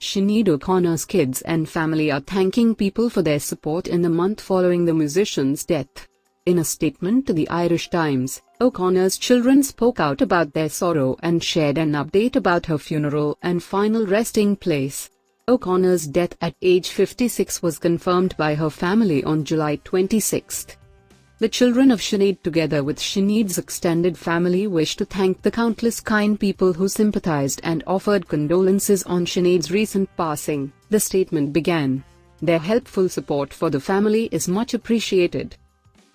Sinéad O'Connor's kids and family are thanking people for their support in the month following the musician's death. In a statement to the Irish Times, O'Connor's children spoke out about their sorrow and shared an update about her funeral and final resting place. O'Connor's death at age 56 was confirmed by her family on July 26. The children of Sinead, together with Sinead's extended family, wish to thank the countless kind people who sympathized and offered condolences on Sinead's recent passing. The statement began, "Their helpful support for the family is much appreciated."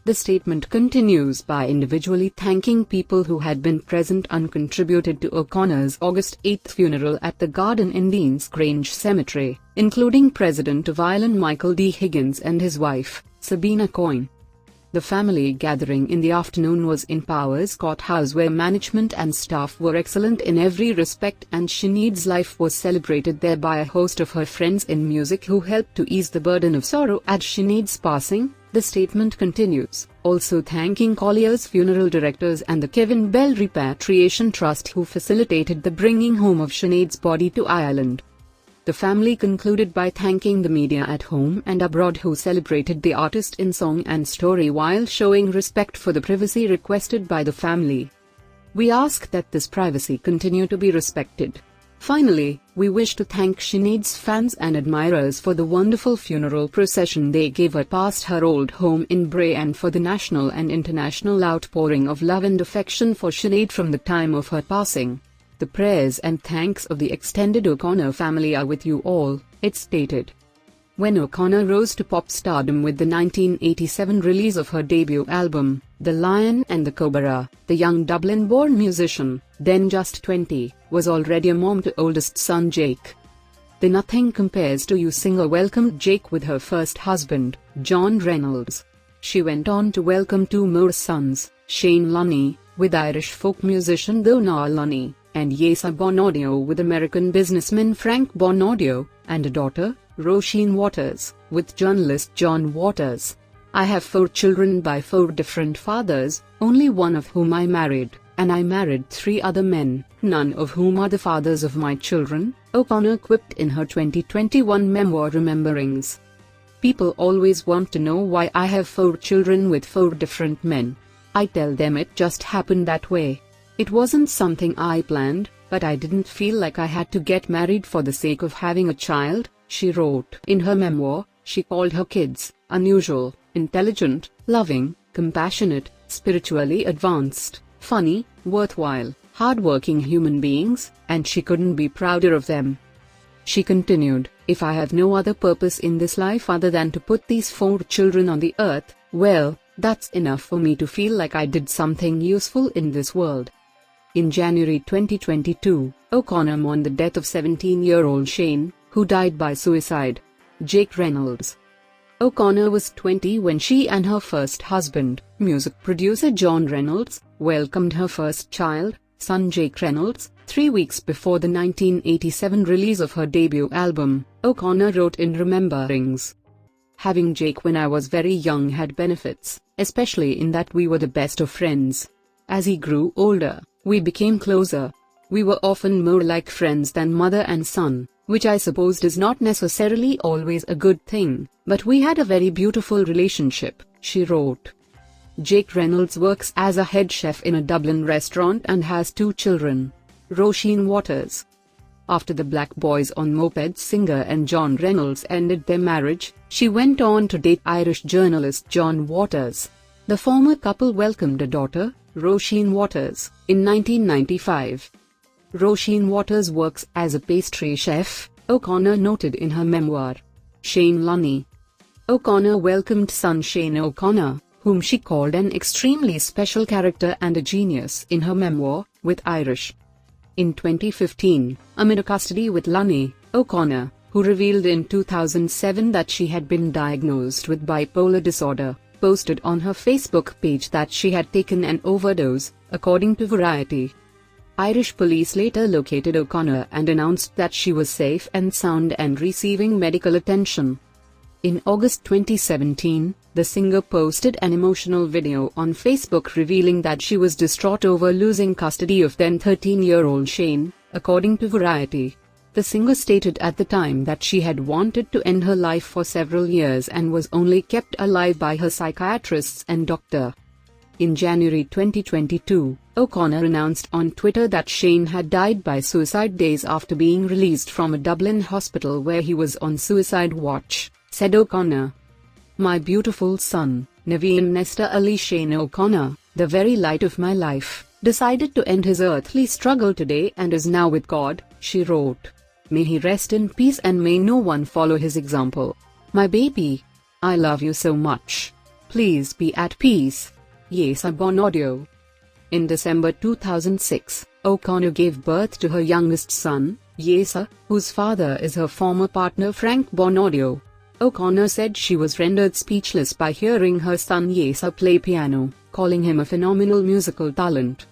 The statement continues by individually thanking people who had been present and contributed to O'Connor's August 8 funeral at the Garden in Dean's Grange Cemetery, including President of Ireland Michael D. Higgins and his wife, Sabina Coyne. The family gathering in the afternoon was in Powers Court House, where management and staff were excellent in every respect, and Sinead's life was celebrated there by a host of her friends in music who helped to ease the burden of sorrow at Sinead's passing. The statement continues, also thanking Collier's funeral directors and the Kevin Bell Repatriation Trust who facilitated the bringing home of Sinead's body to Ireland. The family concluded by thanking the media at home and abroad who celebrated the artist in song and story while showing respect for the privacy requested by the family. "We ask that this privacy continue to be respected. Finally, we wish to thank Sinead's fans and admirers for the wonderful funeral procession they gave her past her old home in Bray, and for the national and international outpouring of love and affection for Sinead from the time of her passing. The prayers and thanks of the extended O'Connor family are with you all," it stated. When O'Connor rose to pop stardom with the 1987 release of her debut album, The Lion and the Cobra, the young Dublin-born musician, then just 20, was already a mom to oldest son Jake. The Nothing Compares to You singer welcomed Jake with her first husband, John Reynolds. She went on to welcome two more sons, Shane Lunny, with Irish folk musician Donal Lunny, and Yesa Bonaudio with American businessman Frank Bonaudio, and a daughter, Roisin Waters, with journalist John Waters. "I have 4 children by 4 different fathers, only one of whom I married, and I married 3 other men, none of whom are the fathers of my children," O'Connor quipped in her 2021 memoir Rememberings. "People always want to know why I have 4 children with 4 different men. I tell them it just happened that way. It wasn't something I planned, but I didn't feel like I had to get married for the sake of having a child," she wrote. In her memoir, she called her kids unusual, intelligent, loving, compassionate, spiritually advanced, funny, worthwhile, hardworking human beings, and she couldn't be prouder of them. She continued, "If I have no other purpose in this life other than to put these 4 children on the earth, well, that's enough for me to feel like I did something useful in this world." In January 2022, O'Connor mourned the death of 17-year-old Shane, who died by suicide. Jake Reynolds. O'Connor was 20 when she and her first husband, music producer John Reynolds, welcomed her first child, son Jake Reynolds, 3 weeks before the 1987 release of her debut album. O'Connor wrote in Rememberings, "Having Jake when I was very young had benefits, especially in that we were the best of friends. As he grew older, we became closer. We were often more like friends than mother and son, which I suppose is not necessarily always a good thing, but we had a very beautiful relationship," she wrote. Jake Reynolds works as a head chef in a Dublin restaurant and has 2 children. Roisin Waters. After the Black Boys on Moped singer and John Reynolds ended their marriage, she went on to date Irish journalist John Waters. The former couple welcomed a daughter, Roisin Waters, in 1995. Roisin Waters works as a pastry chef, O'Connor noted in her memoir. Shane Lunny. O'Connor welcomed son Shane O'Connor, whom she called an extremely special character and a genius in her memoir, with Irish. In 2015, amid a custody with Lunny, O'Connor, who revealed in 2007 that she had been diagnosed with bipolar disorder, posted on her Facebook page that she had taken an overdose, according to Variety. Irish police later located O'Connor and announced that she was safe and sound and receiving medical attention. In August 2017, the singer posted an emotional video on Facebook revealing that she was distraught over losing custody of then 13-year-old Shane, according to Variety. The singer stated at the time that she had wanted to end her life for several years and was only kept alive by her psychiatrists and doctor. In January 2022, O'Connor announced on Twitter that Shane had died by suicide days after being released from a Dublin hospital where he was on suicide watch, said O'Connor. My beautiful son, Naveen Nesta Ali Shane O'Connor, the very light of my life, decided to end his earthly struggle today and is now with God, she wrote. May he rest in peace and may no one follow his example. My baby, I love you so much. Please be at peace. Yesa Bonodio. In December 2006, O'Connor gave birth to her youngest son, Yesa, whose father is her former partner Frank Bonodio. O'Connor said she was rendered speechless by hearing her son Yesa play piano, calling him a phenomenal musical talent.